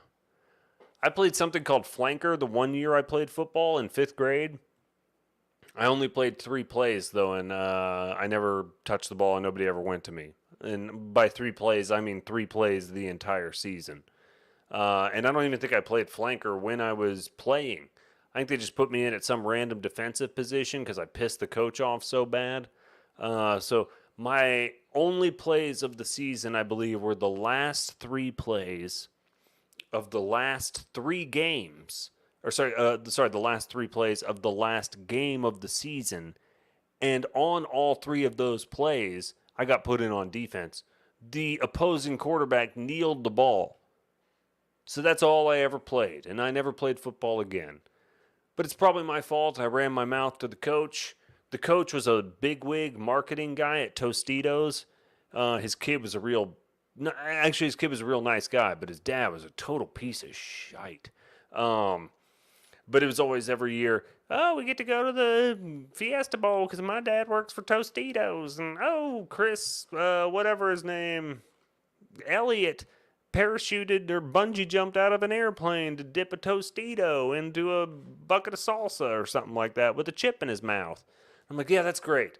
I played something called flanker the 1 year I played football in 5th grade. I only played 3 plays, though, and I never touched the ball and nobody ever went to me. And by 3 plays, I mean 3 plays the entire season. And I don't even think I played flanker when I was playing. I think they just put me in at some random defensive position because I pissed the coach off so bad. So my only plays of the season, I believe, were the last 3 plays of the last 3 games. The last 3 plays of the last game of the season. And on all 3 of those plays, I got put in on defense. The opposing quarterback kneeled the ball. So that's all I ever played, and I never played football again. But it's probably my fault. I ran my mouth to the coach. The coach was a bigwig marketing guy at Tostitos. His kid was a real nice guy, but his dad was a total piece of shite. But it was always every year, oh, we get to go to the Fiesta Bowl because my dad works for Tostitos. And, oh, Chris, whatever his name, Elliot, parachuted or bungee jumped out of an airplane to dip a Tostito into a bucket of salsa or something like that with a chip in his mouth. I'm like, yeah, that's great.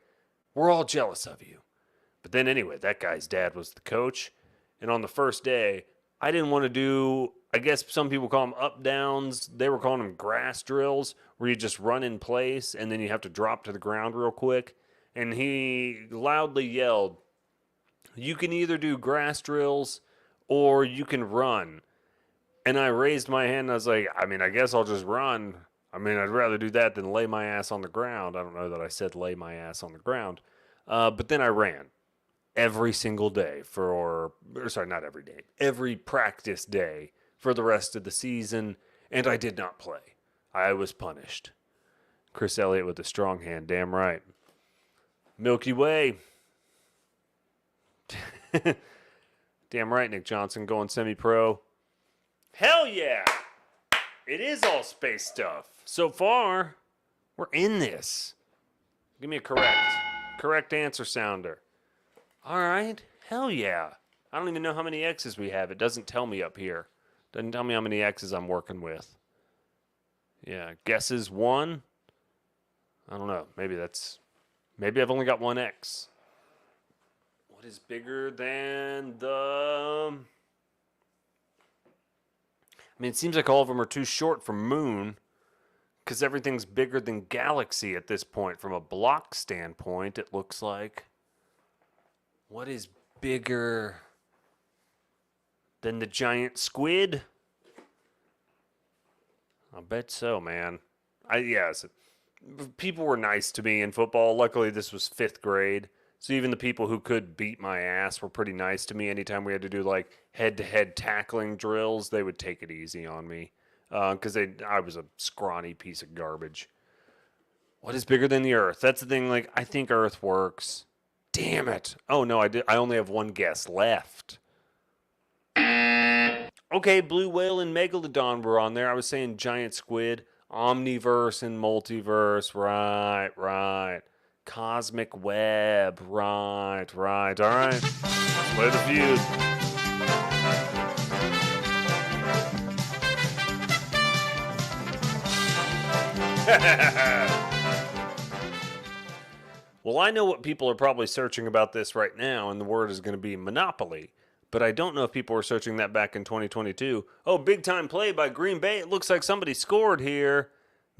We're all jealous of you. But then anyway, that guy's dad was the coach. And on the first day, I didn't want to do, I guess some people call them up downs. They were calling them grass drills where you just run in place and then you have to drop to the ground real quick. And he loudly yelled, you can either do grass drills or you can run. And I raised my hand and I was like, I guess I'll just run. I'd rather do that than lay my ass on the ground. I don't know that I said lay my ass on the ground. But then I ran every single day not every day, every practice day for the rest of the season. And I did not play. I was punished. Chris Elliott with a strong hand, damn right. Milky Way. Damn right, Nick Johnson going semi-pro. Hell yeah! It is all space stuff. So far, we're in this. Give me a correct answer sounder. All right. Hell yeah. I don't even know how many X's we have. It doesn't tell me up here. Doesn't tell me how many X's I'm working with. Yeah, guesses 1. I don't know. Maybe I've only got 1 X. What is bigger than it seems like all of them are too short for moon because everything's bigger than galaxy at this point. From a block standpoint, it looks like. What is bigger than the giant squid? I bet so, man. People were nice to me in football. Luckily, this was 5th grade. So even the people who could beat my ass were pretty nice to me. Anytime we had to do like head-to-head tackling drills, they would take it easy on me because I was a scrawny piece of garbage. What is bigger than the Earth? That's the thing. Like, I think Earth works. Damn it! Oh no, I only have 1 guess left. Okay, blue whale and megalodon were on there. I was saying giant squid, omniverse and multiverse. Right. Cosmic web. Right. All right. Let's play the feud. Well, I know what people are probably searching about this right now, and the word is going to be monopoly. But I don't know if people were searching that back in 2022. Oh, big time play by Green Bay. It looks like somebody scored here.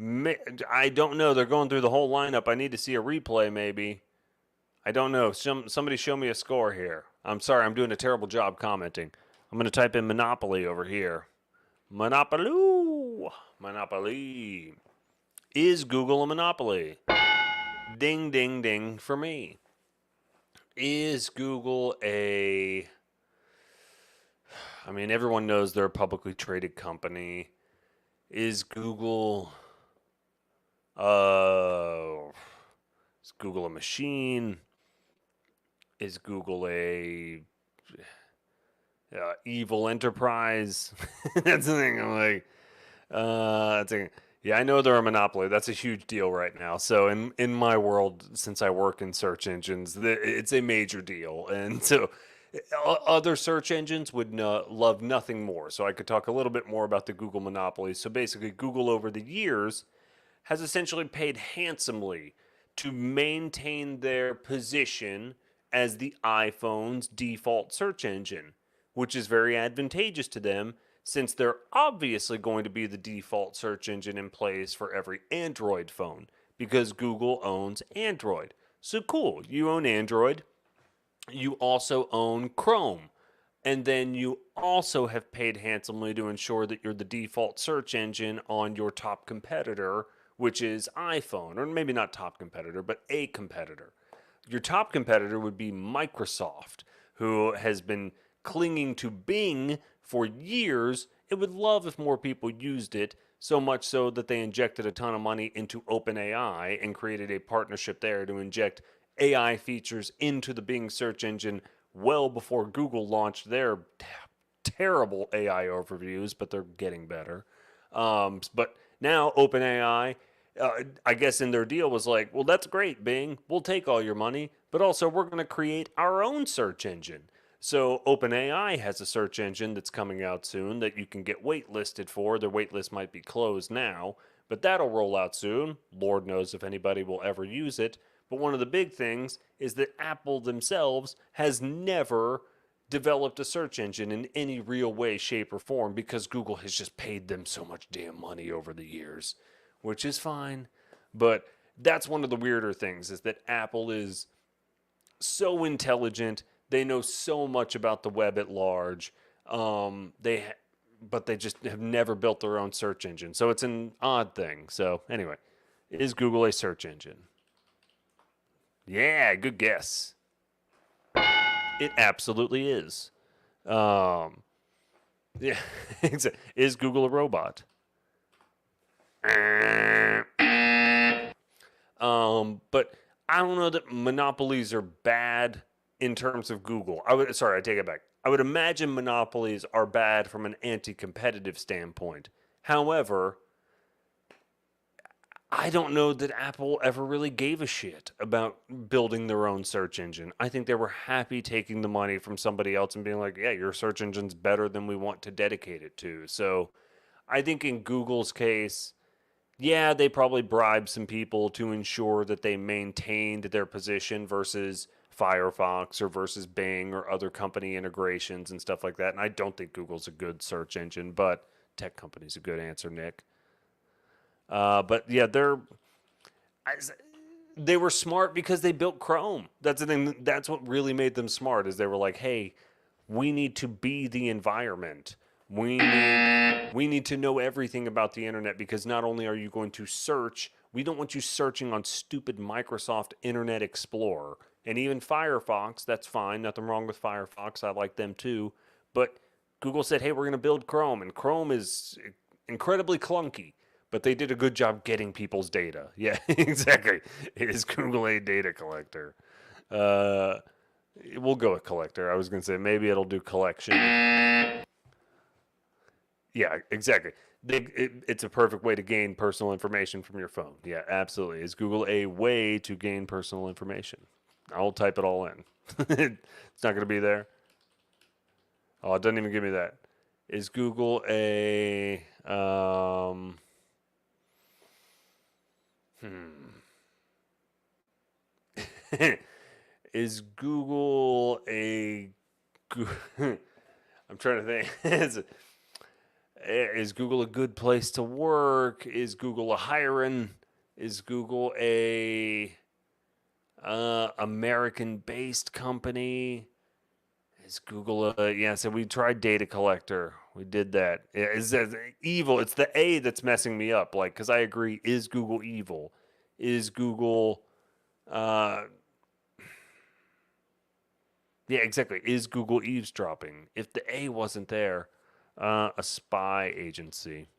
I don't know. They're going through the whole lineup. I need to see a replay, maybe. I don't know. Somebody show me a score here. I'm sorry. I'm doing a terrible job commenting. I'm going to type in Monopoly over here. Monopoly. Monopoly. Is Google a monopoly? Ding, ding, ding for me. Is Google a... I mean, everyone knows they're a publicly traded company. Is Google... Is Google a machine? Is Google a evil enterprise? That's the thing. I'm like, yeah, I know they're a monopoly. That's a huge deal right now. So in my world, since I work in search engines, it's a major deal. And so other search engines would love nothing more. So I could talk a little bit more about the Google monopoly. So basically, Google over the years has essentially paid handsomely to maintain their position as the iPhone's default search engine, which is very advantageous to them since they're obviously going to be the default search engine in place for every Android phone because Google owns Android. So cool, you own Android. You also own Chrome. And then you also have paid handsomely to ensure that you're the default search engine on your top competitor, which is iPhone, or maybe not top competitor, but a competitor. Your top competitor would be Microsoft, who has been clinging to Bing for years. It would love if more people used it, so much so that they injected a ton of money into OpenAI and created a partnership there to inject AI features into the Bing search engine well before Google launched their terrible AI overviews, but they're getting better. But now OpenAI, I guess in their deal was like, well, that's great, Bing. We'll take all your money, but also we're going to create our own search engine. So OpenAI has a search engine that's coming out soon that you can get waitlisted for. Their waitlist might be closed now, but that'll roll out soon. Lord knows if anybody will ever use it. But one of the big things is that Apple themselves has never developed a search engine in any real way, shape, or form because Google has just paid them so much damn money over the years, which is fine. But that's one of the weirder things is that Apple is so intelligent. They know so much about the web at large. But they just have never built their own search engine. So it's an odd thing. So anyway, is Google a search engine? Yeah, good guess. It absolutely is. Um, yeah, is Google a robot? But I don't know that monopolies are bad in terms of Google. I take it back. I would imagine monopolies are bad from an anti-competitive standpoint. However, I don't know that Apple ever really gave a shit about building their own search engine. I think they were happy taking the money from somebody else and being like, yeah, your search engine's better than we want to dedicate it to. So I think in Google's case, yeah, they probably bribed some people to ensure that they maintained their position versus Firefox or versus Bing or other company integrations and stuff like that. And I don't think Google's a good search engine, but tech company's a good answer, Nick. But yeah, they were smart because they built Chrome. That's the thing. That's what really made them smart. Is they were like, hey, we need to be the environment. We need to know everything about the internet because not only are you going to search, we don't want you searching on stupid Microsoft Internet Explorer and even Firefox. That's fine. Nothing wrong with Firefox. I like them too. But Google said, hey, we're going to build Chrome, and Chrome is incredibly clunky. But they did a good job getting people's data. Yeah, exactly. Is Google a data collector? Uh, we'll go with collector. I was going to say maybe it'll do collection. Yeah, exactly. It's a perfect way to gain personal information from your phone. Yeah, absolutely. Is Google a way to gain personal information? I'll type it all in. It's not going to be there. Oh, it doesn't even give me that. Is Google a Is Google a... I'm trying to think. Is Google a good place to work? Is Google a hiring? Is Google a American-based company? Is Google a... Yeah, so we tried data collector. We did that. Is that evil? It's the A that's messing me up. Like, because I agree. Is Google evil? Is Google... Uh, yeah, exactly. Is Google eavesdropping? If the A wasn't there, a spy agency.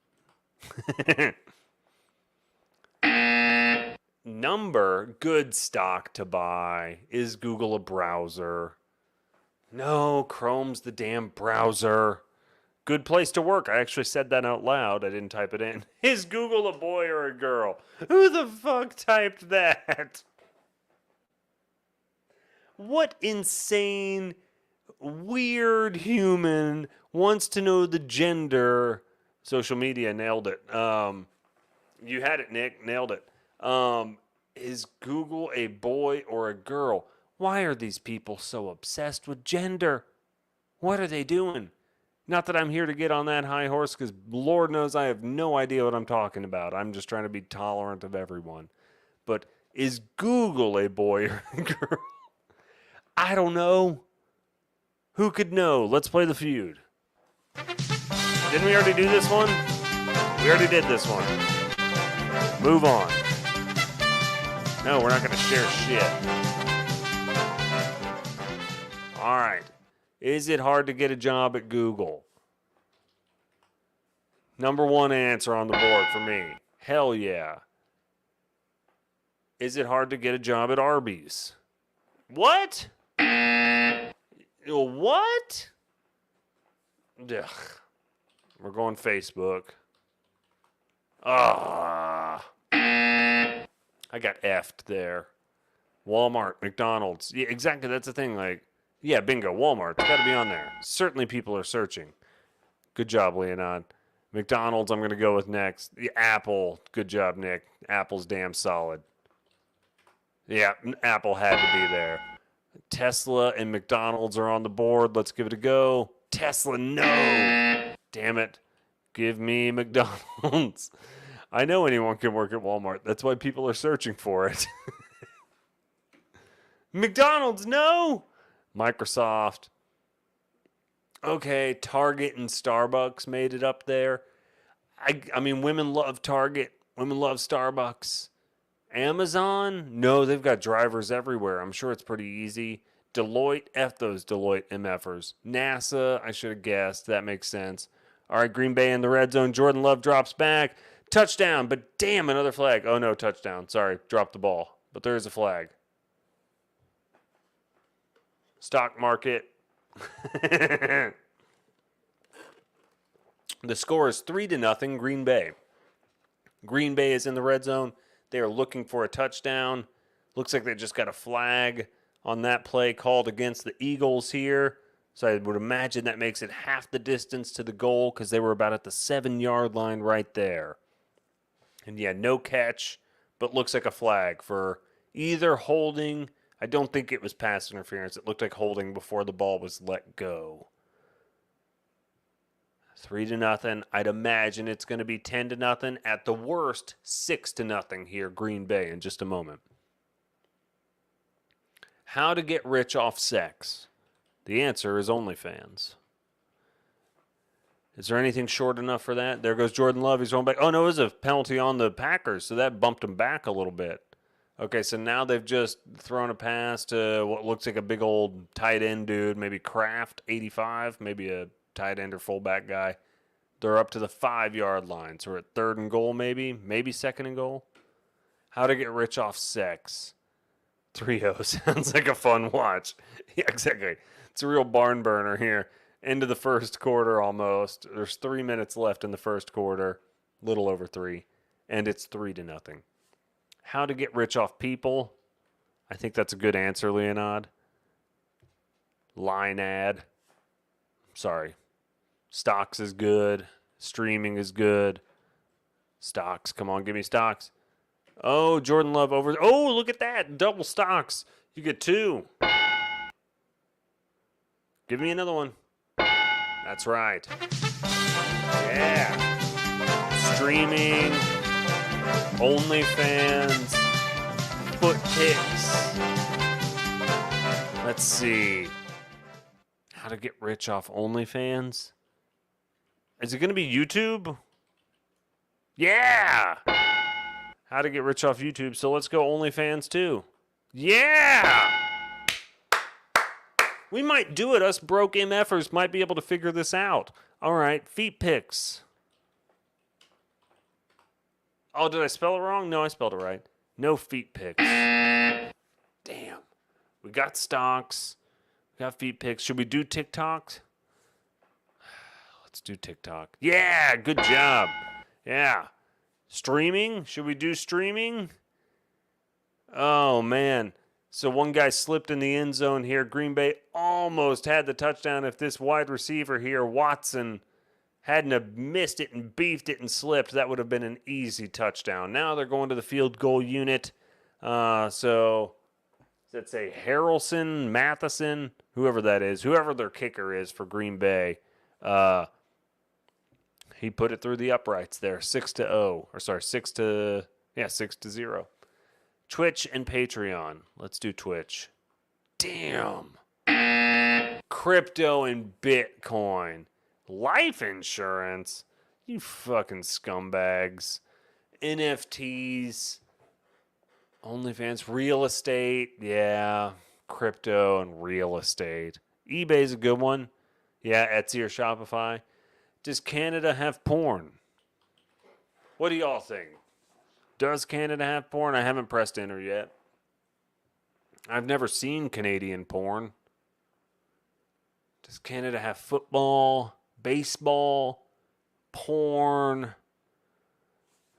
Number, good stock to buy. Is Google a browser? No, Chrome's the damn browser. Good place to work. I actually said that out loud. I didn't type it in. Is Google a boy or a girl? Who the fuck typed that? What insane, weird human wants to know the gender? Social media nailed it. You had it, Nick. Nailed it. Is Google a boy or a girl? Why are these people so obsessed with gender? What are they doing? Not that I'm here to get on that high horse, because Lord knows I have no idea what I'm talking about. I'm just trying to be tolerant of everyone. But is Google a boy or a girl? I don't know. Who could know? Let's play the feud. Didn't we already do this one? We already did this one. Move on. No, we're not going to share shit. All right. Is it hard to get a job at Google? Number one answer on the board for me. Hell yeah. Is it hard to get a job at Arby's? What? What? Ugh. We're going Facebook. Ah. I got effed there. Walmart, McDonald's. Yeah, exactly. That's the thing. Like, yeah, bingo. Walmart's got to be on there. Certainly people are searching. Good job, Leonard. McDonald's, I'm going to go with next. The Apple. Good job, Nick. Apple's damn solid. Yeah, Apple had to be there. Tesla and McDonald's are on the board. Let's give it a go. Tesla, no. Damn it. Give me McDonald's. I know anyone can work at Walmart. That's why people are searching for it. McDonald's, no. Microsoft. Okay, Target and Starbucks made it up there. I mean, women love Target. Women love Starbucks. Amazon? No, they've got drivers everywhere. I'm sure it's pretty easy. Deloitte? F those Deloitte MFers. NASA? I should have guessed. That makes sense. All right, Green Bay in the red zone. Jordan Love drops back. Touchdown, but damn, another flag. Oh, no, touchdown. Sorry, dropped the ball. But there is a flag. Stock market. The score is 3-0, Green Bay. Green Bay is in the red zone. They are looking for a touchdown. Looks like they just got a flag on that play called against the Eagles here. So I would imagine that makes it half the distance to the goal because they were about at the 7-yard line right there. And yeah, no catch, but looks like a flag for either holding. I don't think it was pass interference. It looked like holding before the ball was let go. 3-0. I'd imagine it's going to be 10-0. At the worst, 6-0 here, Green Bay, in just a moment. How to get rich off sex? The answer is OnlyFans. Is there anything short enough for that? There goes Jordan Love. He's going back. Oh, no, it was a penalty on the Packers, so that bumped him back a little bit. Okay, so now they've just thrown a pass to what looks like a big old tight end dude, maybe Kraft, 85, maybe a tight end or fullback guy. They're up to the 5-yard line, so we're at 3rd and goal maybe 2nd and goal. How to get rich off sex. 3-0 sounds like a fun watch. Yeah, exactly. It's a real barn burner here. Into the first quarter almost. There's 3 minutes left in the first quarter. Little over 3. And it's 3-0. How to get rich off people. I think that's a good answer, Leonard. Line ad. Sorry. Stocks is good. Streaming is good. Stocks. Come on, give me stocks. Oh, Jordan Love over. Oh, look at that. Double stocks. You get 2. Give me another one. That's right. Yeah. Streaming, OnlyFans, foot pics. Let's see. How to get rich off OnlyFans? Is it going to be YouTube? Yeah. How to get rich off YouTube. So let's go OnlyFans too. Yeah. We might do it. Us broke MFers might be able to figure this out. All right. Feet pics. Oh, did I spell it wrong? No, I spelled it right. No feet pics. Damn. We got stocks. We got feet pics. Should we do TikToks? Let's do TikTok. Yeah, good job. Yeah. Streaming? Should we do streaming? Oh, man. So one guy slipped in the end zone here. Green Bay almost had the touchdown if this wide receiver here, Watson, hadn't have missed it and beefed it and slipped. That would have been an easy touchdown. Now they're going to the field goal unit. So let's say Harrelson, Matheson, whoever that is, whoever their kicker is for Green Bay. He put it through the uprights there, 6-0. Or sorry, 6-0. Twitch and Patreon. Let's do Twitch. Damn. Crypto and Bitcoin. Life insurance. You fucking scumbags. NFTs. OnlyFans. Real estate. Yeah. Crypto and real estate. eBay's a good one. Yeah, Etsy or Shopify. Does Canada have porn? What do y'all think? Does Canada have porn? I haven't pressed enter yet. I've never seen Canadian porn. Does Canada have football, baseball, porn?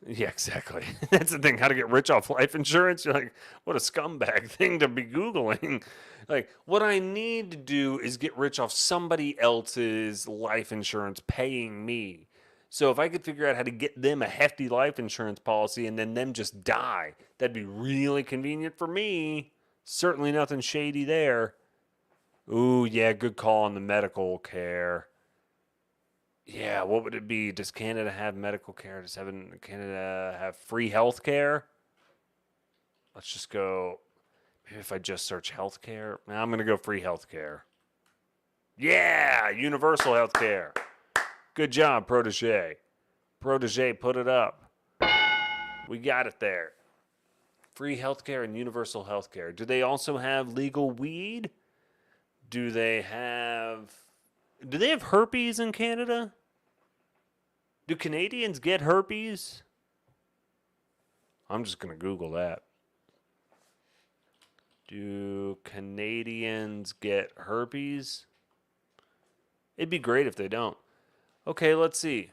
Yeah, exactly. That's the thing. How to get rich off life insurance? You're like, what a scumbag thing to be Googling. Like, what I need to do is get rich off somebody else's life insurance paying me. So if I could figure out how to get them a hefty life insurance policy and then them just die, that'd be really convenient for me. Certainly nothing shady there. Ooh, yeah, good call on the medical care. Yeah, what would it be? Does Canada have medical care? Does Canada have free health care? Let's just go. Maybe if I just search health care. I'm going to go free health care. Yeah, universal health care. Good job, Protege. Protege, put it up. We got it there. Free healthcare and universal healthcare. Do they also have legal weed? Do they have herpes in Canada? Do Canadians get herpes? I'm just going to Google that. Do Canadians get herpes? It'd be great if they don't. Okay, let's see.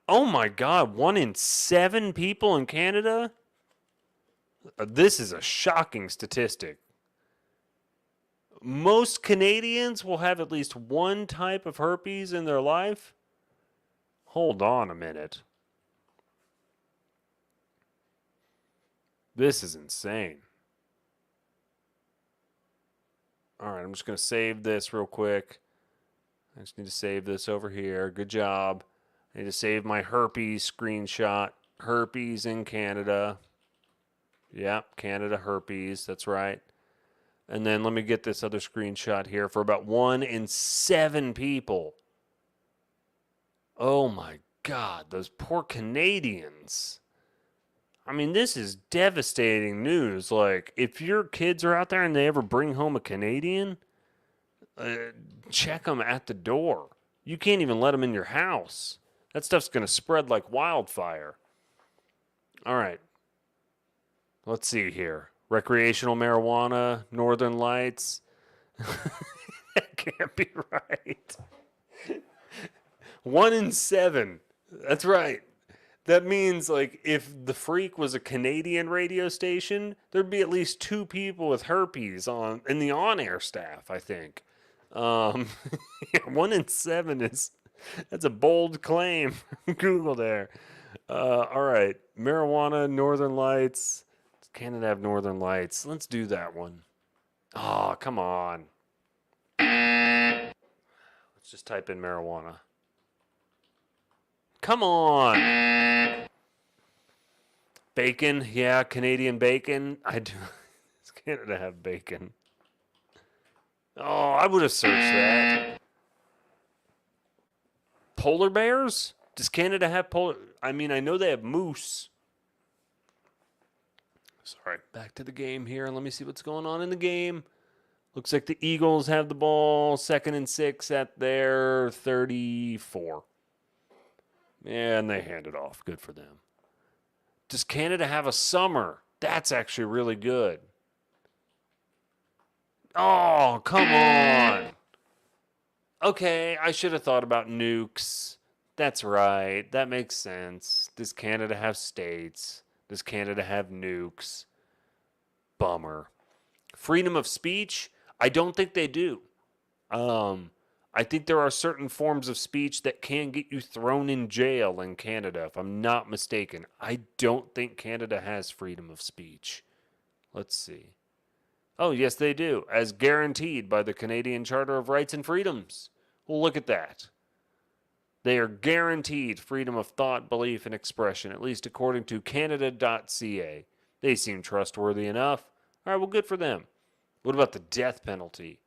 Oh my God, 1 in 7 people in Canada? This is a shocking statistic. Most Canadians will have at least one type of herpes in their life? Hold on a minute. This is insane. All right, I'm just going to save this real quick. I just need to save this over here. Good job. I need to save my herpes screenshot. Herpes in Canada. Yep, Canada herpes. That's right. And then let me get this other screenshot here for about 1 in 7 people. Oh my God, those poor Canadians. I mean, this is devastating news. Like, if your kids are out there and they ever bring home a Canadian, check them at the door. You can't even let them in your house. That stuff's going to spread like wildfire. All right. Let's see here. Recreational marijuana, Northern Lights. That can't be right. 1 in 7. That's right. That means, like, if the Freak was a Canadian radio station, there'd be at least 2 people with herpes in the on-air staff, I think. 1 in 7 that's a bold claim. Google there. All right. Marijuana, Northern Lights. Canada have Northern Lights? Let's do that one. Oh, come on. Let's just type in marijuana. Come on. Bacon. Yeah, Canadian bacon. I do. Does Canada have bacon? Oh, I would have searched that. Polar bears? Does Canada have polar? I mean, I know they have moose. Sorry, back to the game here. Let me see what's going on in the game. Looks like the Eagles have the ball, 2nd and 6 at their 34. And they hand it off. Good for them. Does Canada have a summer? That's actually really good. Oh, come on. Okay, I should have thought about nukes. That's right. That makes sense. Does Canada have states? Does Canada have nukes? Bummer. Freedom of speech? I don't think they do. I think there are certain forms of speech that can get you thrown in jail in Canada, if I'm not mistaken. I don't think Canada has freedom of speech. Let's see. Oh, yes, they do, as guaranteed by the Canadian Charter of Rights and Freedoms. Well, look at that. They are guaranteed freedom of thought, belief, and expression, at least according to Canada.ca. They seem trustworthy enough. All right, well, good for them. What about the death penalty?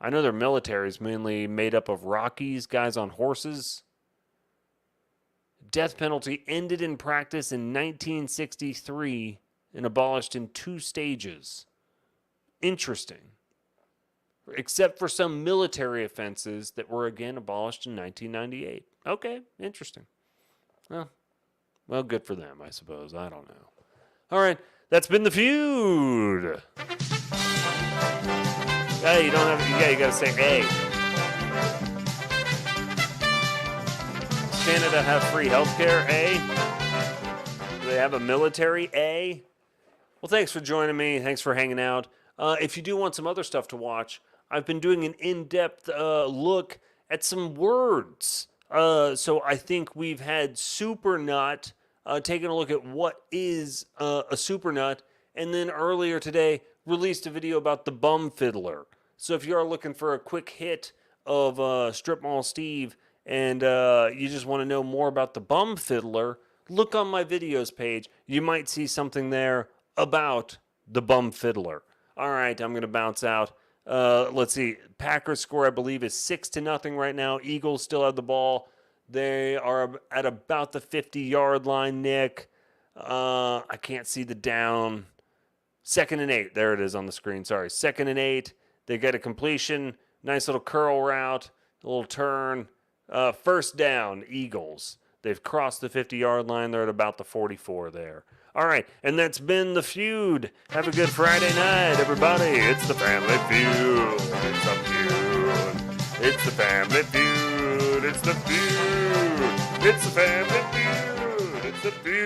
I know their military is mainly made up of Rockies, guys on horses. Death penalty ended in practice in 1963 and abolished in 2 stages. Interesting. Except for some military offenses that were again abolished in 1998. Okay, interesting. Well, good for them, I suppose. I don't know. All right, that's been the feud. Hey, you don't have. Yeah, you gotta say A. Does Canada have free healthcare? A. Do they have a military? A. Well, thanks for joining me. Thanks for hanging out. If you do want some other stuff to watch, I've been doing an in-depth look at some words. So I think we've had super nut, taking a look at what is a super nut, and then earlier today released a video about the bum fiddler. So if you are looking for a quick hit of Strip Mall Steve and you just want to know more about the bum fiddler, look on my videos page. You might see something there about the bum fiddler. All right, I'm going to bounce out. Let's see. Packers score, I believe, is 6-0 right now. Eagles still have the ball. They are at about the 50-yard line, Nick. I can't see the down. 2nd and 8. There it is on the screen. Sorry. 2nd and 8. They get a completion. Nice little curl route. A little turn. First down, Eagles. They've crossed the 50-yard line. They're at about the 44 there. All right, and that's been the feud. Have a good Friday night, everybody. It's the Family Feud. It's a feud. It's the Family Feud. It's the feud. It's the Family Feud. It's the feud.